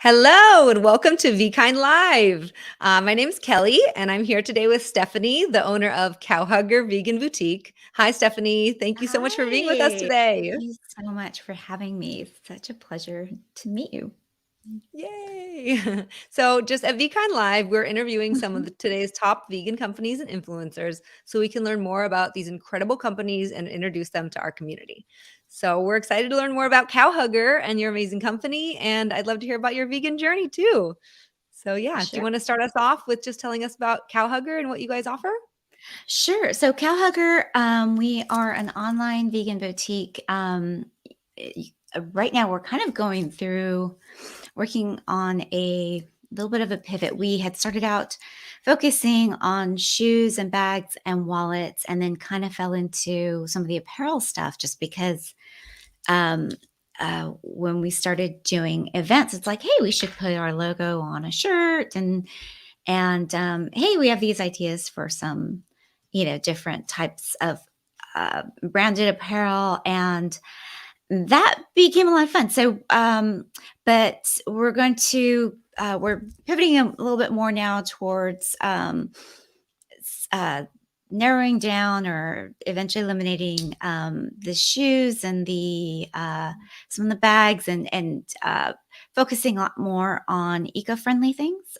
Hello and welcome to Be Kind Live. My name's Kelly and I'm here today with Stephanie, the owner of Cowhugger Vegan Boutique. Hi, Stephanie. Thank you so much for being with us Hi. Thank today. you so much for having me. It's such a pleasure to meet you. Yay. So, just at Be Kind Live, we're interviewing some of Mhm. today's top vegan companies and influencers so we can learn more about these incredible companies and introduce them to our community. So, we're excited to learn more about Cowhugger and your amazing company. And I'd love to hear about your vegan journey too. So, yeah, do you Sure. want to start us off with just telling us about Cowhugger and what you guys offer? Sure. So Cowhugger, we are an online vegan boutique. Right now, we're kind of going through working on a little bit of a pivot. We had started out focusing on shoes and bags and wallets, and then kind of fell into some of the apparel stuff just because um, when we started doing events, it's like, hey, we should put our logo on a shirt, and hey, we have these ideas for some, different types of branded apparel, and that became a lot of fun. So, but we're pivoting a little bit more now towards narrowing down or eventually eliminating the shoes and the some of the bags, and focusing a lot more on eco-friendly things.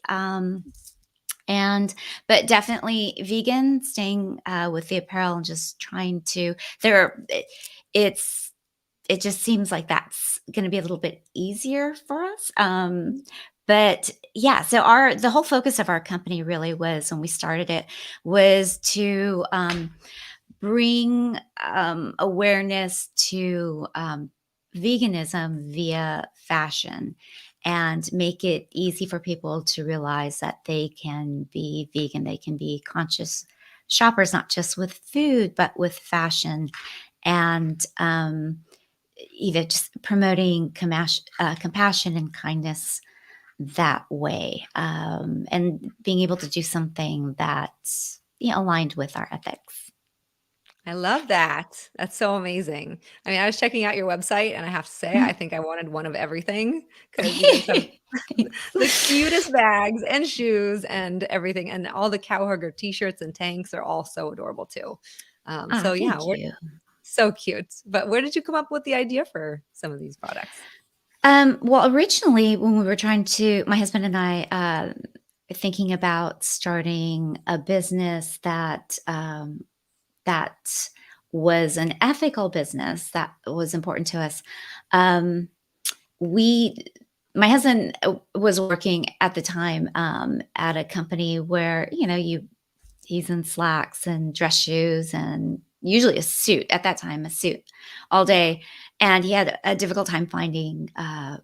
And but definitely vegan, staying with the apparel and just trying to there. It's it just seems like that's going to be a little bit easier for us. But yeah, so our the whole focus of our company really was when we started it was to bring awareness to veganism via fashion and make it easy for people to realize that they can be vegan, they can be conscious shoppers, not just with food, but with fashion. And just promoting compassion and kindness that way, and being able to do something that's aligned with our ethics. I love that. That's so amazing. I mean, I was checking out your website and I have to say, I think I wanted one of everything because you guys have Thanks. the cutest bags and shoes and everything. And all the Cowhugger t-shirts and tanks are all so adorable too. Ah, So yeah, thank we're you. so cute. But where did you come up with the idea for some of these products? Well, originally, when we were my husband and I, thinking about starting a business that was an ethical business that was important to us. Um, we My husband was working at the time at a company where he's in slacks and dress shoes and usually a suit at that time, a suit all day, and he had a difficult time finding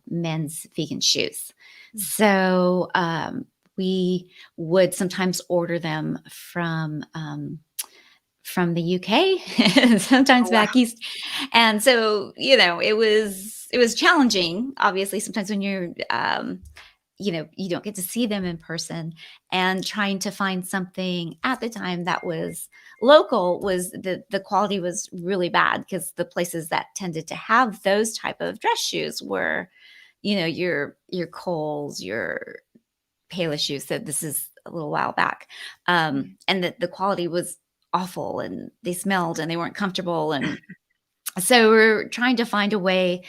men's vegan shoes. Mm. So we would sometimes order them from the UK, sometimes Oh, wow. back east. And so, it was challenging, obviously, sometimes when you don't get to see them in person, and trying to find something at the time that was local was the quality was really bad because the places that tended to have those type of dress shoes were, your Kohl's, your Payless shoes. So this is a little while back. And the quality was awful, and they smelled, and they weren't comfortable. And so we're trying to find a way,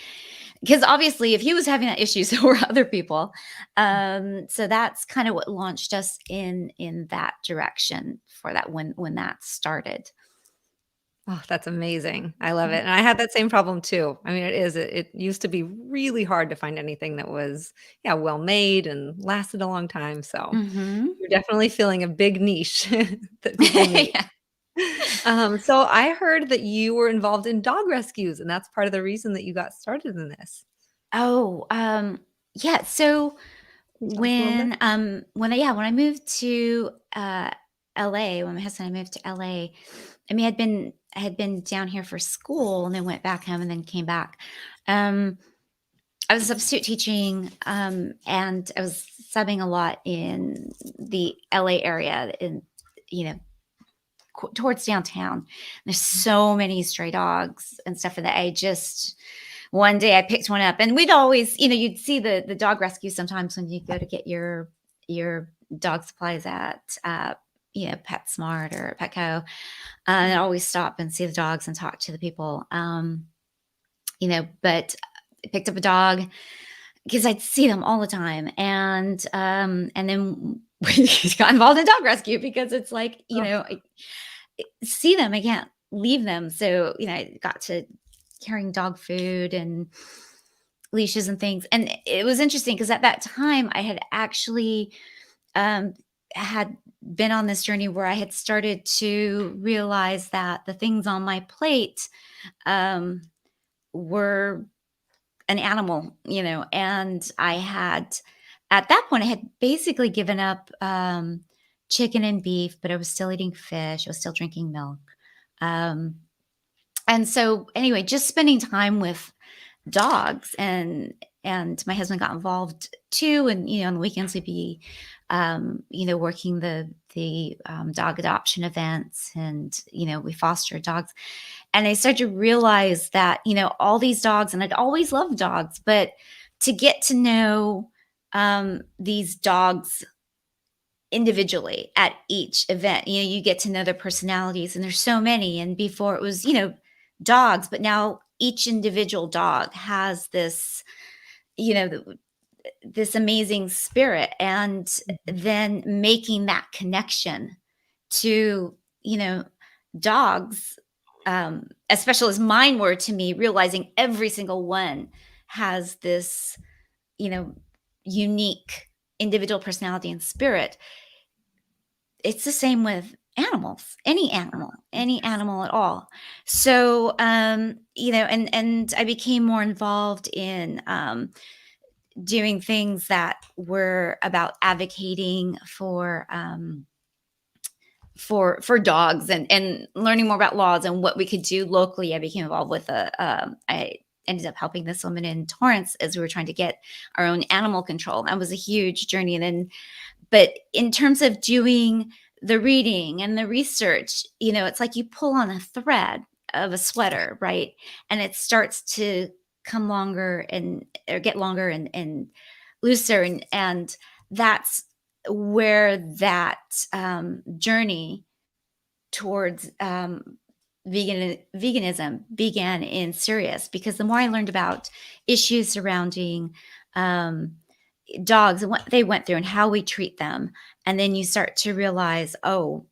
because obviously if he was having that issue, so were other people. So that's kind of what launched us in that direction for that when that started. Oh, that's amazing. I love it. And I had that same problem too. I mean, it used to be really hard to find anything that was, yeah, well made and lasted a long time. So Hmm. you're definitely filling a big niche that people need. Yeah. So I heard that you were involved in dog rescues, and that's part of the reason that you got started in this. Oh, yeah. So Can you tell us a little bit? when I moved to LA, when my husband and I moved to LA, I mean, I had been down here for school and then went back home and then came back. Um, I was substitute teaching, and I was subbing a lot in the LA area, you know, towards downtown. There's so many stray dogs and stuff, and I just one day I picked one up, and we'd always, you'd see the dog rescue sometimes when you go to get your dog supplies at PetSmart or Petco. And I always stop and see the dogs and talk to the people. But I picked up a dog because I'd see them all the time, and then we got involved in dog rescue because it's like, Oh, see them, I can't leave them. So, I got to carrying dog food and leashes and things. And it was interesting because at that time I had actually um, had been on this journey where I had started to realize that the things on my plate um, were an animal, and I had, at that point, I had basically given up chicken and beef, but I was still eating fish. I was still drinking milk. Um, and so anyway, just spending time with dogs, and my husband got involved too. And, on the weekends we'd be, working the dog adoption events, and, we foster dogs. And I started to realize that, all these dogs, and I'd always loved dogs, but to get to know these dogs individually at each event, you get to know their personalities, and there's so many. And before it was, dogs, but now each individual dog has this, you know, this amazing spirit, and then making that connection to, dogs, as special as mine were to me, realizing every single one has this, you know, unique individual personality and spirit. It's the same with animals, any animal at all. So, and I became more involved in doing things that were about advocating for dogs, and learning more about laws and what we could do locally. I became involved with I ended up helping this woman in Torrance as we were trying to get our own animal control. That was a huge journey. And then, but in terms of doing the reading and the research, it's like you pull on a thread of a sweater, right? And it starts to come longer or get longer and looser. And that's where that journey towards veganism began in Sirius, because the more I learned about issues surrounding dogs and what they went through and how we treat them, and then you start to realize, oh,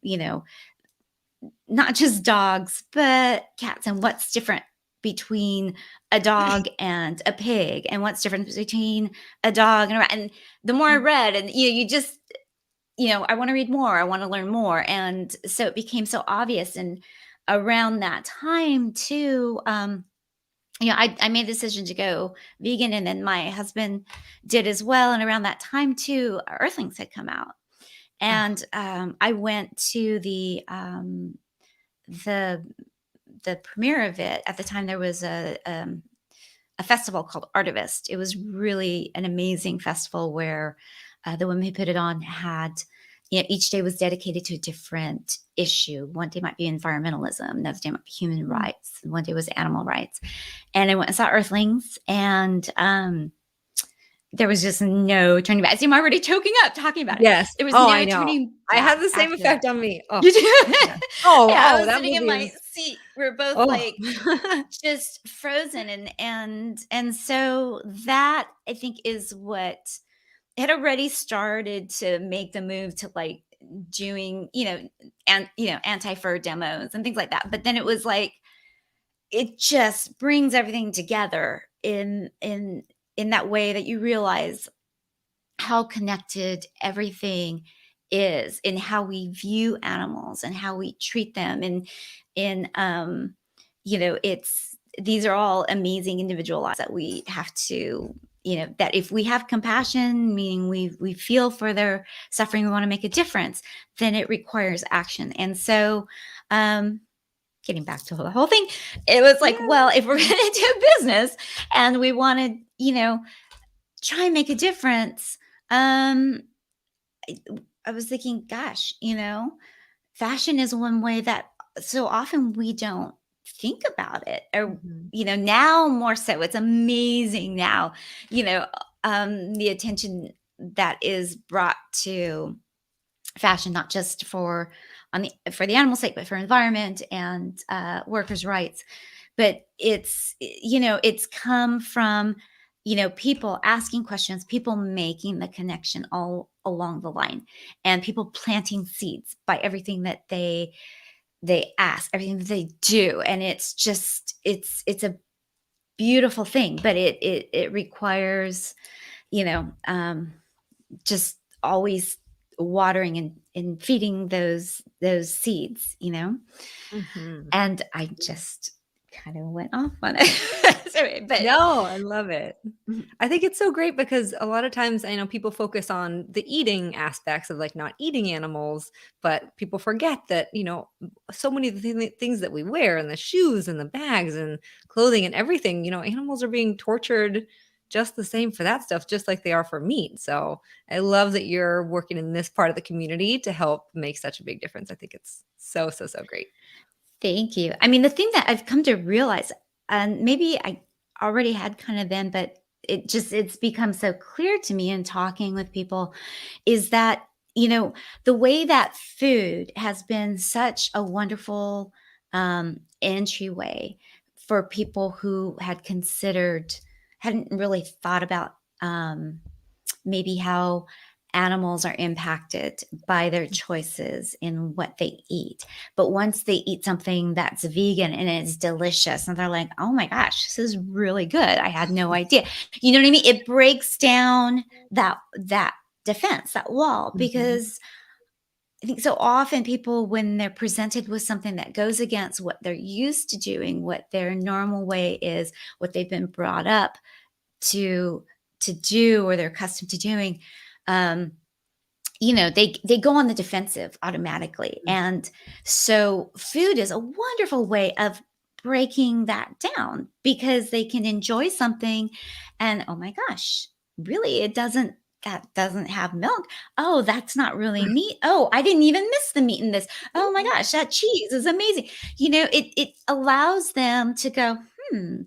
not just dogs, but cats, and what's different between a dog and a pig, and what's different between a dog and a rat. And the more I read, and you just, I want to read more, I want to learn more. And so it became so obvious. And around that time too, I made the decision to go vegan, and then my husband did as well. And around that time too, Earthlings had come out, oh, and I went to the premiere of it. At the time, there was a festival called Artivist. It was really an amazing festival where the women who put it on had, each day was dedicated to a different issue. One day might be environmentalism, another day might be human rights, and one day was animal rights. And I went and saw Earthlings, and there was just no turning back. See, I'm already choking up talking about it. yes. There was Oh, I no know. turning I had back the same after that. effect on me. Oh, You do? yeah. Oh, Yeah, I oh, was that sitting in movie my was. seat. We're both Oh, like just frozen, and so that, I think, is what had already started to make the move to like doing, anti-fur demos and things like that. But then it was like it just brings everything together in that way that you realize how connected everything is, in how we view animals and how we treat them. And in it's, these are all amazing individual lives that we have to, that if we have compassion, meaning we feel for their suffering, we want to make a difference, then it requires action. And so getting back to the whole thing, it was like, yeah. well, if we're going to do business and we want to, try and make a difference, um I was thinking, gosh, fashion is one way that so often we don't think about it. Or, Mhm. now more so, it's amazing now, the attention that is brought to fashion, not just for the animal sake, but for environment and workers' rights. But it's come from people asking questions, people making the connection all along the line, and people planting seeds by everything that they ask, everything that they do. And it's just it's a beautiful thing, but it requires you know just always watering and feeding those seeds. Mhm. And I just kind of went off on it. Sorry, but No, I love it. Mhm. I think it's so great because a lot of times I know people focus on the eating aspects of like not eating animals, but people forget that, so many of the things that we wear and the shoes and the bags and clothing and everything, animals are being tortured just the same for that stuff, just like they are for meat. So I love that you're working in this part of the community to help make such a big difference. I think it's so, so, so great. Thank you. I mean, the thing that I've come to realize, and maybe I already had kind of then, but it's become so clear to me in talking with people, is that, the way that food has been such a wonderful entryway for people who hadn't really thought about maybe how animals are impacted by their choices in what they eat. But once they eat something that's vegan and it's delicious, and they're like, oh my gosh, this is really good. I had no idea. You know what I mean? It breaks down that defense, that wall, Mhm. because I think so often people, when they're presented with something that goes against what they're used to doing, what their normal way is, what they've been brought up to to do, or they're accustomed to doing, um, they go on the defensive automatically. And so food is a wonderful way of breaking that down, because they can enjoy something and, oh my gosh, really, that doesn't have milk. Oh, that's not really meat. Oh, I didn't even miss the meat in this. Oh my gosh, that cheese is amazing. It allows them to go, hmm,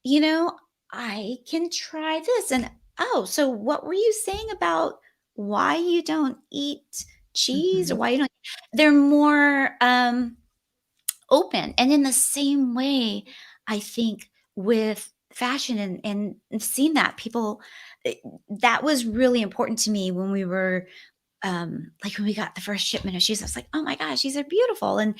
you know, I can try this. And, oh, so what were you saying about why you don't eat cheese, or Mhm. why you don't? They're more open. And in the same way, I think with fashion, and I've seen that people, eh, that was really important to me when we were like when we got the first shipment of shoes. I was like, oh my gosh, these are beautiful. And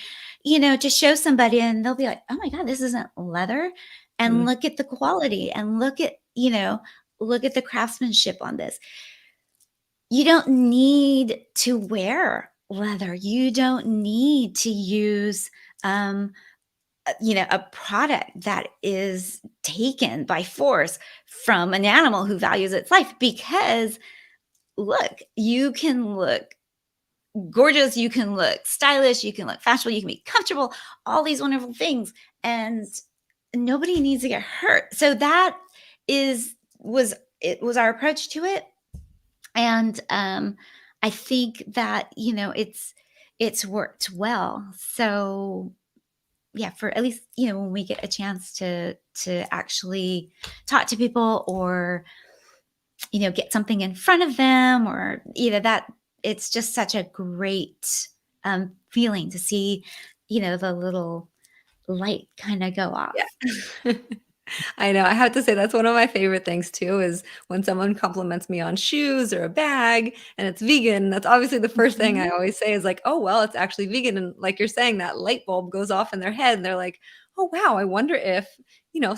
to show somebody, and they'll be like, oh my god, this isn't leather, and Mhm. look at the quality, and look at the craftsmanship on this. You don't need to wear leather, you don't need to use um a product that is taken by force from an animal who values its life, because look, you can look gorgeous, you can look stylish, you can look fashionable, you can be comfortable, all these wonderful things, and nobody needs to get hurt. So that is was it was our approach to it. And I think that it's worked well. So yeah, for at least when we get a chance to actually talk to people, or get something in front of them, or that, it's just such a great feeling to see the little light kind of go off. Yeah. I know. I have to say that's one of my favorite things too is when someone compliments me on shoes or a bag and it's vegan. That's obviously the first thing I Mhm. always say is like, "Oh, well, it's actually vegan." And like you're saying, that light bulb goes off in their head and they're like, "Oh, wow, I wonder if,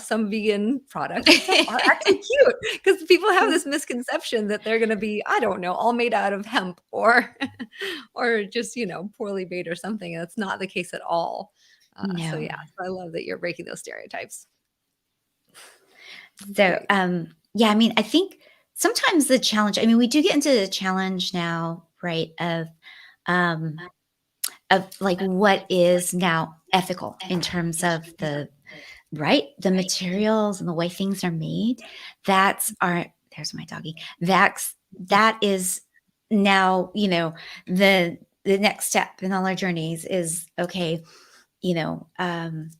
some vegan products and stuff are actually cute." Because people have this misconception that they're going to be, I don't know, all made out of hemp or or just, poorly made or something. And that's not the case at all. So No. yeah, so I love that you're breaking those stereotypes. That's So, great. yeah, I mean, I think sometimes the challenge, I mean, we do get into the challenge now, right? Um, of like what is now ethical in terms of the materials and the way things are made. There's my doggy. That is now, the next step in all our journeys is, okay, you know, um,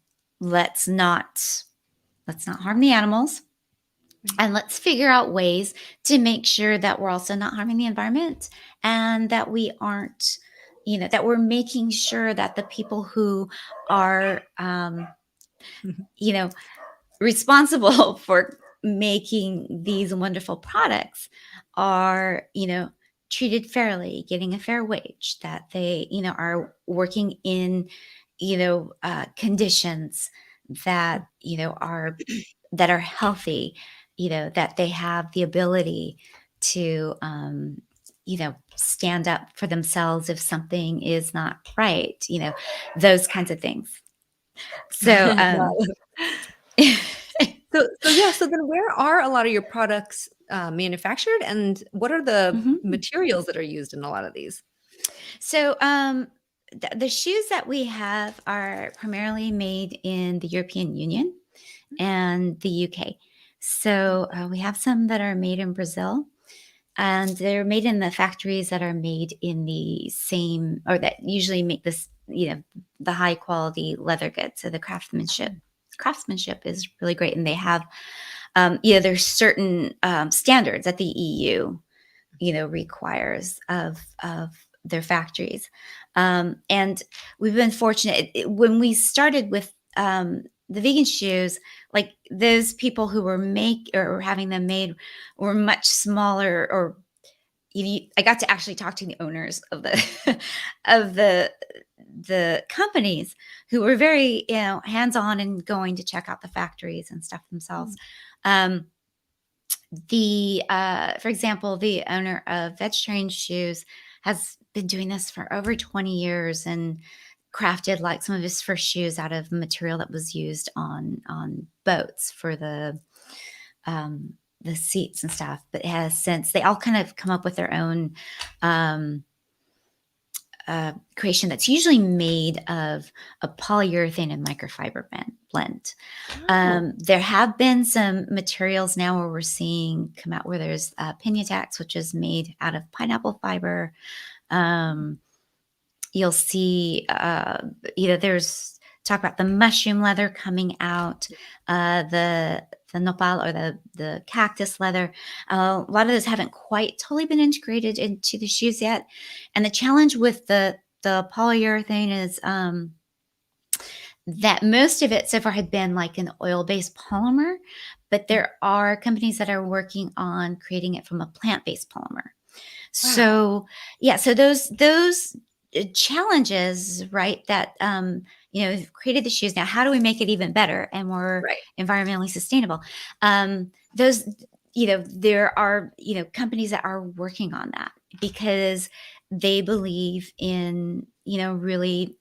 let's not harm the animals, Right. and let's figure out ways to make sure that we're also not harming the environment, and that we aren't, that we're making sure that the people who are, you know, responsible for making these wonderful products are, treated fairly, getting a fair wage, that they, are working in, conditions that, are healthy, that they have the ability to, stand up for themselves if something is not right, those kinds of things. So, No. So yeah, so then where are a lot of your products manufactured, and what are the mhm. materials that are used in a lot of these? So, the shoes that we have are primarily made in the European Union and the UK. So, we have some that are made in Brazil, and they're made in the factories that are made in the same, or that usually make this, the high quality leather goods. So the craftsmanship is really great, and they have, there's certain standards that the EU, requires of their factories. And we've been fortunate when we started with the vegan shoes, like those people who were or having them made were much smaller, or I got to actually talk to the owners of the of the companies, who were very, hands on and going to check out the factories and stuff themselves. Um, for example, the owner of Vegetarian Shoes has been doing this for over 20 years, and crafted like some of his first shoes out of material that was used on boats for the seats and stuff. But has since, they all kind of come up with their own um, creation that's usually made of a polyurethane and microfiber blend. Oh, There have been some materials now where we're seeing come out, where there's Pinatex, which is made out of pineapple fiber. Um, you'll see, there's talk about the mushroom leather coming out, the nopal, or the cactus leather. A lot of those haven't quite totally been integrated into the shoes yet, and the challenge with the polyurethane is, that most of it so far had been like an oil-based polymer, but there are companies that are working on creating it from a plant-based polymer. wow. So, yeah, so those challenges, right? That, created the shoes. Now, how do we make it even better and more Right. environmentally sustainable? Those, there are, companies that are working on that, because they believe in, really,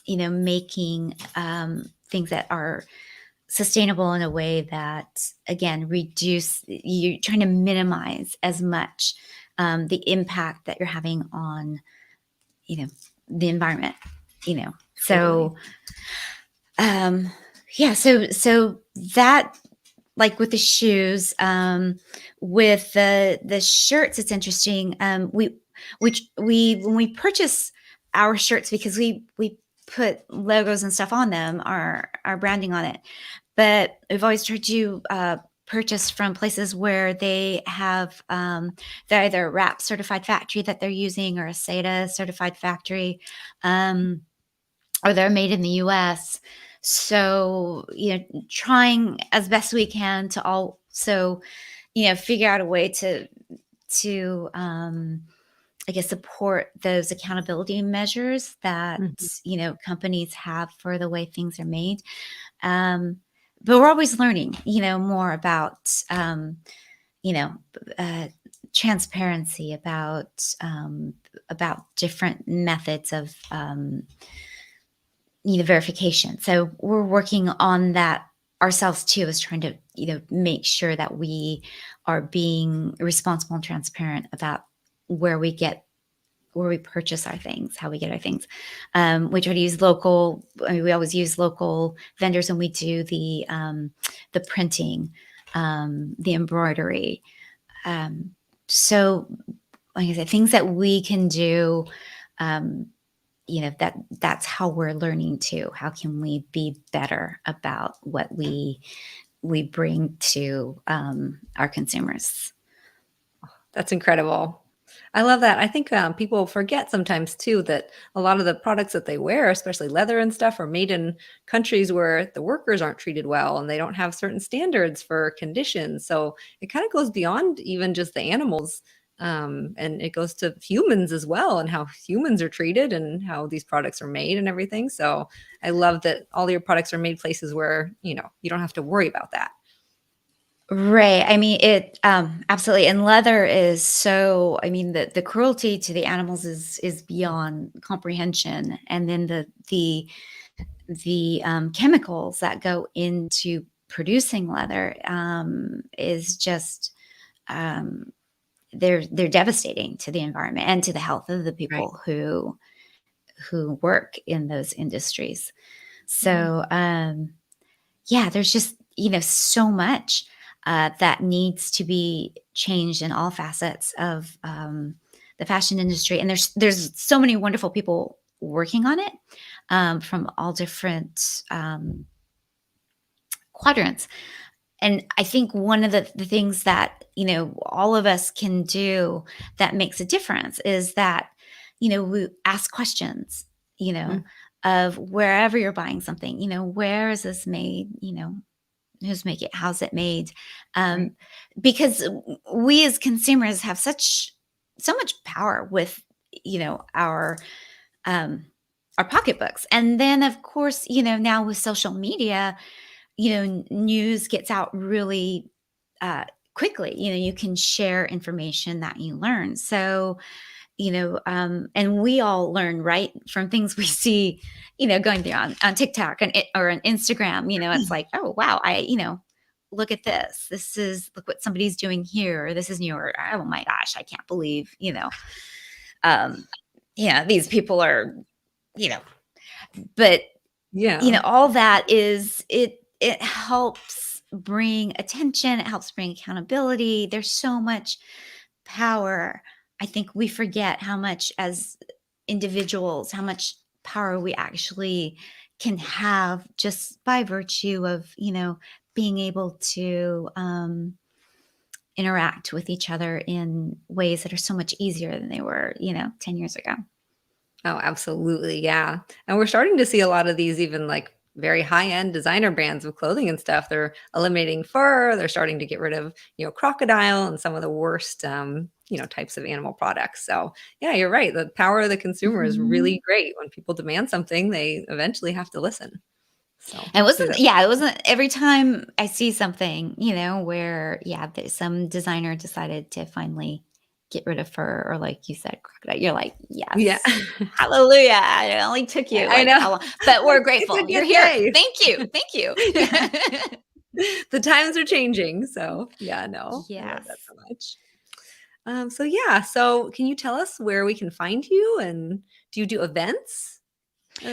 making things that are sustainable in a way that, again, you're trying to minimize as much the impact that you're having on, you know the environment. Totally. So, yeah, so that, like with the shoes, with the shirts, it's interesting. We when we purchase our shirts, because we put logos and stuff on them, our branding on it, but we've always tried to purchase from places where they have, they're either a RAP certified factory that they're using, or a SETA certified factory, um, or they're made in the US. So, trying as best we can to also, figure out a way to I guess, support those accountability measures that, Mhm. companies have for the way things are made. Um, but we're always learning, more about, you know, uh, transparency, about different methods of, verification. So we're working on that ourselves too, is trying to, make sure that we are being responsible and transparent about where we purchase our things, how we get our things. We try to use local. I mean, we always use local vendors when we do the printing, the embroidery. So, like I said, things that we can do, um, that's how we're learning too. How can we be better about what we bring to our consumers? That's incredible. I love that. I think people forget sometimes too that a lot of the products that they wear, especially leather and stuff, are made in countries where the workers aren't treated well and they don't have certain standards for conditions. So it kind of goes beyond even just the animals. And it goes to humans as well, and how humans are treated and how these products are made and everything. So I love that all your products are made places where, you don't have to worry about that. Right. I mean, it absolutely. And leather is so. I mean, the cruelty to the animals is beyond comprehension. And then the chemicals that go into producing leather is just um, they're devastating to the environment and to the health of the Right. people who work in those industries. Yeah. So yeah, there's just so much that needs to be changed in all facets of the fashion industry, and there's so many wonderful people working on it from all different quadrants. And I think one of the things that all of us can do that makes a difference is that we ask questions, you know, Mm, of wherever you're buying something, where is this made, who's making it, how's it made, right. um, because we as consumers have so much power with our um, our pocketbooks. And then of course now with social media, news gets out really uh, quickly. You can share information that you learn. So, and we all learn, right, from things we see, going through on TikTok or on Instagram. It's like, oh, wow, look at this. Look what somebody's doing here. Or this is new. Or, oh my gosh, I can't believe, um, yeah, these people are, you know, but Yeah. all that it helps bring attention, it helps bring accountability. There's so much power. I think we forget how much as individuals, how much power we actually can have just by virtue of being able to interact with each other in ways that are so much easier than they were 10 years ago. Oh, absolutely. Yeah. And we're starting to see a lot of these even like very high-end designer brands of clothing and stuff. They're eliminating fur. They're starting to get rid of, crocodile and some of the worst, types of animal products. So yeah, you're right. The power of the consumer is Mhm. really great. When people demand something, they eventually have to listen. So And hopefully that. it wasn't every time I see something, where, yeah, some designer decided to finally get rid of fur, or like you said, crocodile. You're like, Yeah. yes, hallelujah. It only took you I like know. how long, but we're Like, it's a grateful. You're good here. day. Thank you. Thank you. Yeah. The times are changing. So yeah, no, I love that Yes. so much. So yeah, so can you tell us where we can find you, and do you do events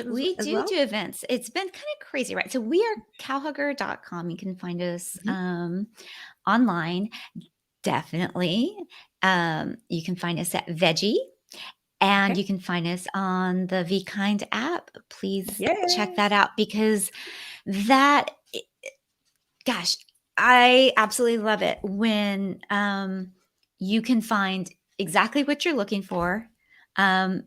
We as do well? do events. It's been kind of crazy, right? So we are cowhugger.com. You can find us Mhm. online, definitely. You can find us at Veggie. And Okay. you can find us on the Be Kind app. Please check Yay. that out, because that, gosh, I absolutely love it when you can find exactly what you're looking for. And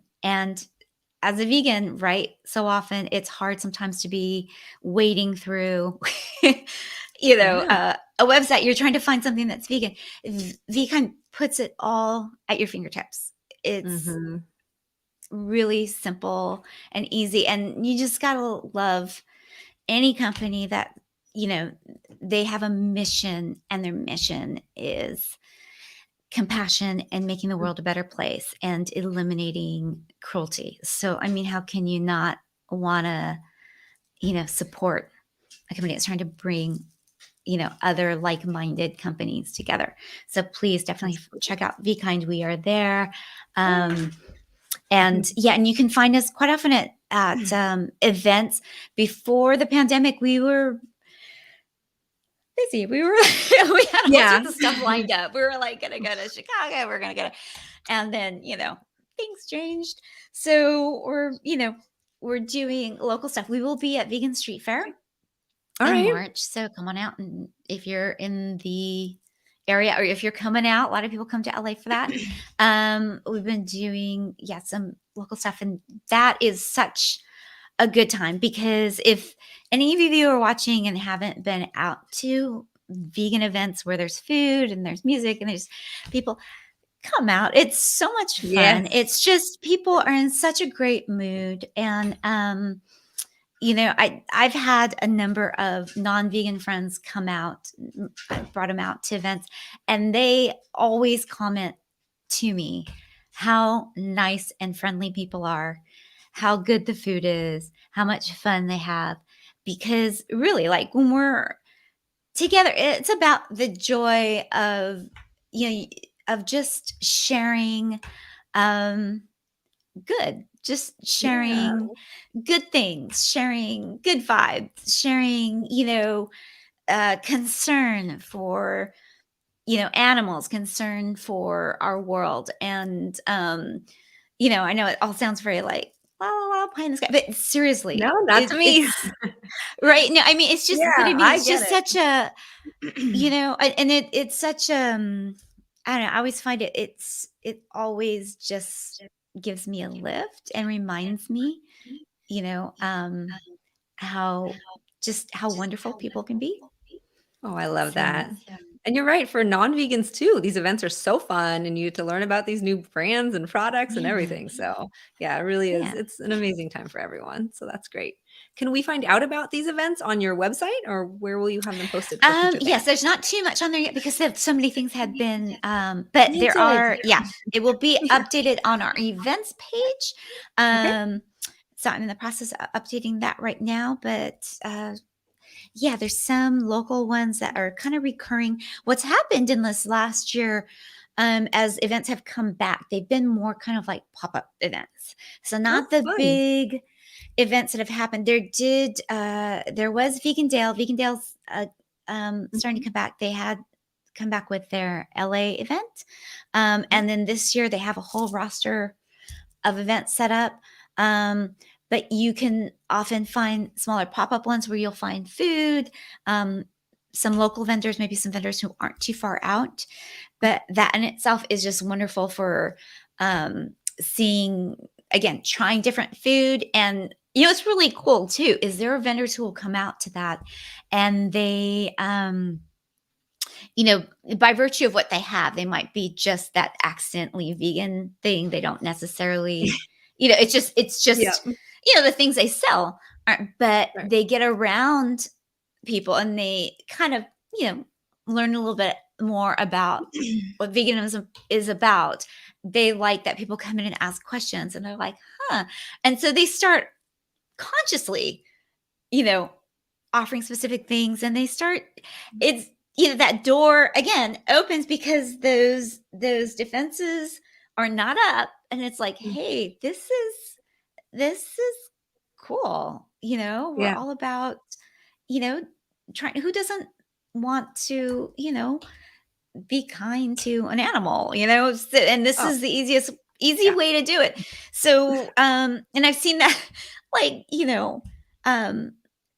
as a vegan, right? So often it's hard sometimes to be wading through, Yeah. a website. You're trying to find something that's vegan. Vegan puts it all at your fingertips. It's Mhm. really simple and easy, and you just gotta love any company that you know they have a mission, and their mission is compassion and making the world a better place and eliminating cruelty. So I mean, how can you not want to support a company that's trying to bring other like-minded companies together? So please definitely Absolutely. check out Be Kind. We are there. Yeah. um, and yeah, and you can find us quite often at events. Before the pandemic, we were busy. We were we had all Yeah. sorts of stuff lined up. We were like gonna go to Chicago. We're gonna go to, and then things changed. So we're doing local stuff. We will be at Vegan Street Fair All in right. March. So come on out, and if you're in the area or if you're coming out, a lot of people come to LA for that. We've been doing some local stuff, and that is such a good time, because if any of you are watching and haven't been out to vegan events where there's food and there's music and there's people, come out. It's so much fun. Yes. It's just people are in such a great mood. And I've had a number of non-vegan friends come out. I brought them out to events, and they always comment to me how nice and friendly people are, how good the food is, how much fun they have. Because really, like, when we're together, it's about the joy of you know of just sharing good, just Yeah. sharing good things, sharing good vibes, sharing concern for animals, concern for our world. And I know it all sounds very like la la la pie in the sky, but No, seriously, not to me. it's right. No, I mean, it's just, but I Yeah, mean, I it's get just it. such a, and it's such I don't know, I always find it always just gives me a lift and reminds me, you know, um, how how wonderful people can be. Oh, I love that. So And you're right, for non-vegans too, these events are so fun and you get to learn about these new brands and products and yeah, everything. So, yeah, it really is. yeah. It's an amazing time for everyone. So that's great. Can we find out about these events on your website or where will you have them posted for future Yes, fans? there's not too much on there yet because so many things had been, but there Planted. are, it will be updated on our events page. Okay. So I'm in the process of updating that right now, but there's some local ones that are kind of recurring. What's happened in this last year, as events have come back, they've been more kind of like pop-up events. So Oh, not the fun. big events that have happened. There was Vegan Dale. Vegan Dale's starting to Mhm. come back. They had come back with their LA event. And then this year they have a whole roster of events set up. But you can often find smaller pop-up ones where you'll find food, um, some local vendors, maybe some vendors who aren't too far out. But that in itself is just wonderful for seeing, again, trying different food. And it's really cool too, is there are vendors who will come out to that, and they you know, by virtue of what they have, they might be just that accidentally vegan thing. They don't necessarily, Yeah. the things they sell aren't, but Right. they get around people and they kind of, learn a little bit more about what veganism is about. They like that people come in and ask questions, and they're like, huh. And so they start consciously, you know, offering specific things, and they start it's that door again opens because those defenses are not up, and it's like, Mm. hey, this is cool. We're Yeah. all about you know trying, who doesn't want to be kind to an animal, and this Oh, is the easy yeah. way to do it. So, and I've seen that, like, um,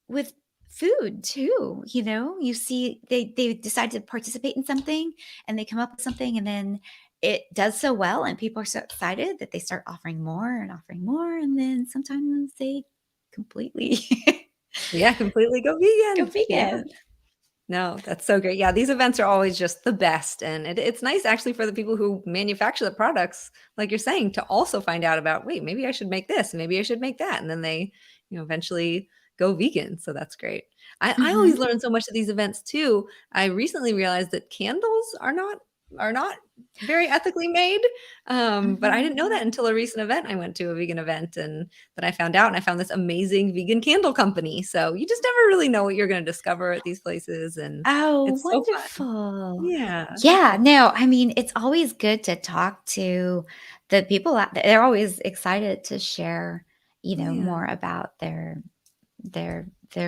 with food too. You see, they decide to participate in something, and they come up with something, and then it does so well, and people are so excited that they start offering more, and then sometimes they completely Yeah, completely go go vegan. Yeah. vegan. No, that's so great. Yeah, these events are always just the best, and it's nice actually for the people who manufacture the products, like you're saying, to also find out about, wait, maybe I should make this, maybe I should make that, and then they, eventually go vegan. So that's great. I always Hmm. learn so much at these events too. I recently realized that candles are not very ethically made, but I Hmm. didn't know that until a recent event I went to, a vegan event, and then I found out, and I found this amazing vegan candle company. So you just never really know what you're going to discover at these places, and Oh, it's so fun. wonderful. Yeah. Yeah, no, I mean, it's always good to talk to the people out there. They're always excited to share, Yeah. more about their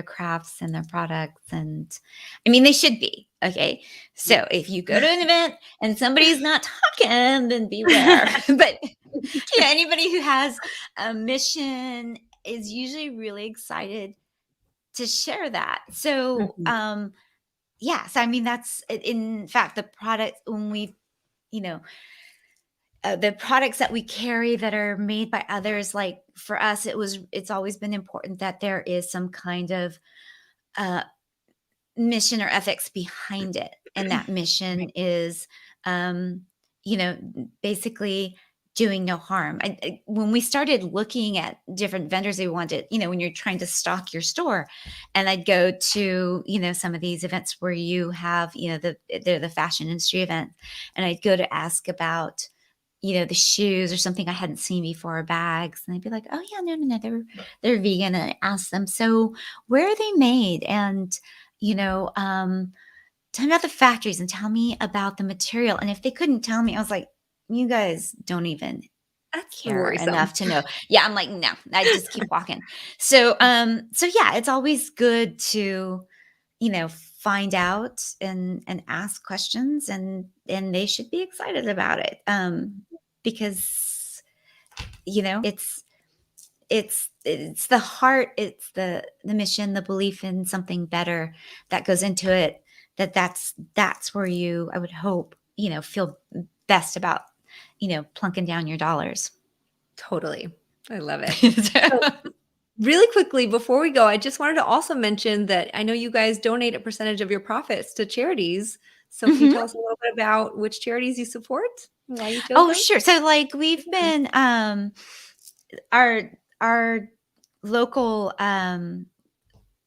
crafts and their products. And I mean, they should be. Okay. Yeah. So if you go to an event and somebody's not talking, then beware. But Yeah, anybody who has a mission is usually really excited to share that. So, Mhm. yeah, so I mean, that's in fact the product when we, you know, the products that we carry that are made by others. Like for us, it's always been important that there is some kind of uh, mission or ethics behind it, and that mission Right. is, um, basically doing no harm. When we started looking at different vendors we wanted, when you're trying to stock your store, and I'd go to some of these events where you have they're the fashion industry event, and I'd go to ask about the shoes or something I hadn't seen before, or bags, and they'd be like, "Oh yeah, no, they're vegan." And I asked them, "So where are they made?" And you know, um, tell me about the factories and tell me about the material. And if they couldn't tell me, I was like, "You guys don't even That's care worrisome. enough to know." Yeah, I'm like, "No," I just keep walking. So yeah, it's always good to find out and ask questions, and they should be excited about it, because it's the heart, it's the mission, the belief in something better that goes into it. That's where you, I would hope, feel best about plunking down your dollars. Totally. I love it. So So- really quickly, before we go, I just wanted to also mention that I know you guys donate a percentage of your profits to charities. So can you Mhm. tell us a little bit about which charities you support and why you chose Oh, them? sure. So like we've Yeah. been our local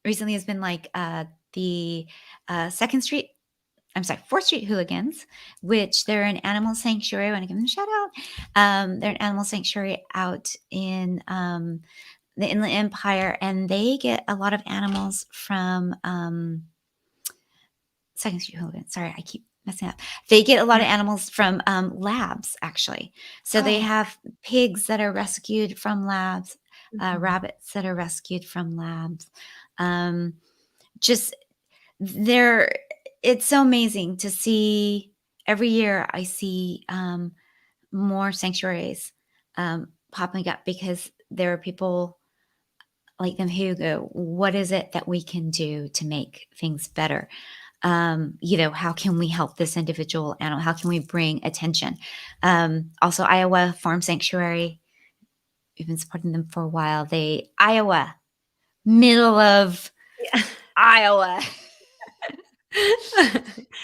recently has been like the Second Street, I'm sorry, 4th Street Hooligans, which they're an animal sanctuary. I want to give them a shout out. They're an animal sanctuary out in the Inland Empire, and they get a lot of animals from Second Street Hooligans. Sorry, I keep messing up. They get a lot of animals from labs, actually. So they Oh. have pigs that are rescued from labs, Mhm. rabbits that are rescued from labs. Um, just there, it's so amazing to see. Every year I see more sanctuaries popping up, because there are people like them who go, what is it that we can do to make things better? How can we help this individual animal? How can we bring attention? Also, Iowa Farm Sanctuary, we've been supporting them for a while. Iowa, middle of Yeah. Iowa.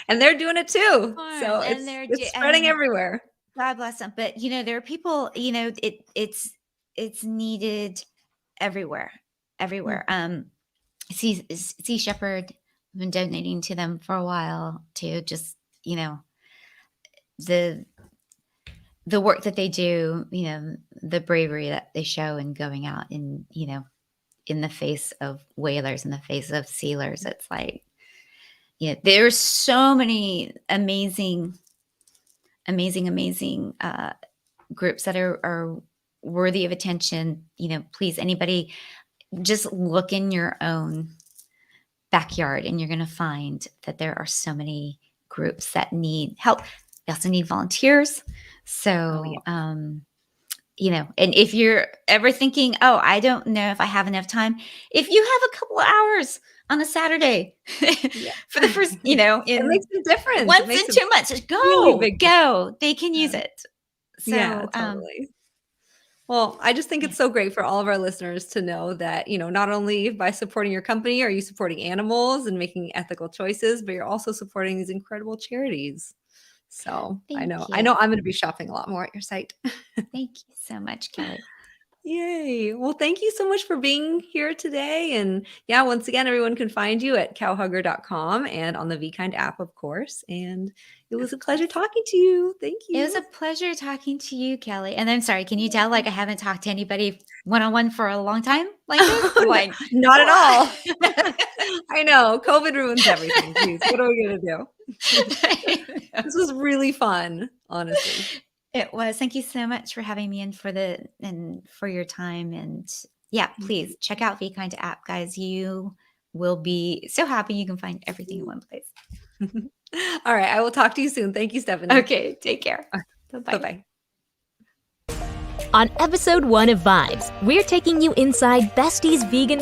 And they're doing it too. Farm, So and it's spreading and everywhere. God bless them. But there are people. It's needed everywhere, everywhere. Mhm. Sea Shepherd, I've been donating to them for a while to just the the work that they do, the bravery that they show in going out and in the face of whalers, in the face of sealers. It's like there's so many amazing groups that are worthy of attention. Please, anybody, just look in your own backyard and you're going to find that there are so many groups that need help. They also need volunteers. Oh yeah. So, and if you're ever thinking, oh, I don't know if I have enough time, if you have a couple of hours on a Saturday Yeah. for the first, It in makes a difference. It once in makes a 2 months, just really go, big go. They can use difference. it. Yeah, So, totally. Well, I just think yeah, it's so great for all of our listeners to know that, not only by supporting your company are you supporting animals and making ethical choices, but you're also supporting these incredible charities. So I know, thank I you. know I'm going to be shopping a lot more at your site. Thank you so much, Kelly. Yay. Well, thank you so much for being here today. And yeah, once again, everyone can find you at cowhugger.com and on the VKind app, of course. And it was Of a pleasure course. talking to you. Thank It was you. a pleasure talking to you, Kelly. And I'm sorry, can you tell like I haven't talked to anybody one on one for a long time like this? Oh, no, Like, not at all. what? I know. COVID ruins everything. Jeez, what are we going to do? This was really fun, honestly. It was. Thank you so much for having me in and for your time. And yeah, Thank you. please check out VKind app, guys. You will be so happy you can find everything in one place. All right. I will talk to you soon. Thank you, Stephanie. Okay, take care. Bye Bye bye. bye. On episode 1 of Vibes, we're taking you inside Bestie's vegan